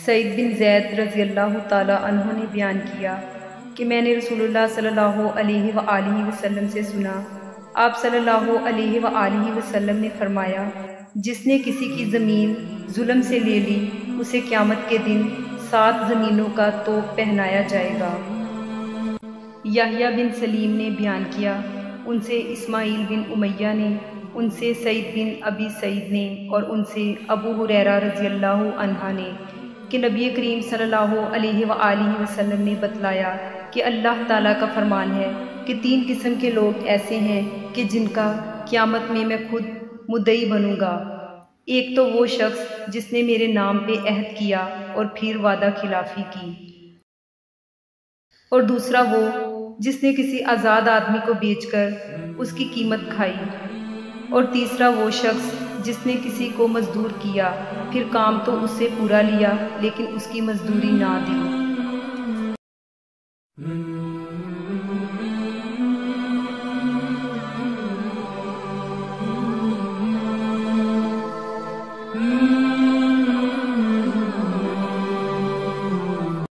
سعید بن زید رضی اللہ تعالیٰ عنہ نے بیان کیا کہ میں نے رسول اللہ صلی اللہ علیہ وآلہ وسلم سے سنا، آپ صلی اللہ علیہ وآلہ وسلم نے فرمایا، جس نے کسی کی زمین ظلم سے لے لی اسے قیامت کے دن 7 زمینوں کا توپ پہنایا جائے گا۔ یحییٰ بن سلیم نے بیان کیا، ان سے اسماعیل بن امیہ نے، ان سے سعید بن ابی سعید نے، اور ان سے ابو ہریرہ رضی اللہ عنہ نے کہ نبی کریم صلی اللہ علیہ وآلہ وسلم نے بتلایا کہ اللہ تعالیٰ کا فرمان ہے کہ 3 قسم کے لوگ ایسے ہیں کہ جن کا قیامت میں خود مدعی بنوں گا۔ ایک تو وہ شخص جس نے میرے نام پہ عہد کیا اور پھر وعدہ خلافی کی، اور دوسرا وہ جس نے کسی آزاد آدمی کو بیچ کر اس کی قیمت کھائی، اور تیسرا وہ شخص جس نے کسی کو مزدور کیا، پھر کام تو اس سے پورا لیا لیکن اس کی مزدوری نہ دی۔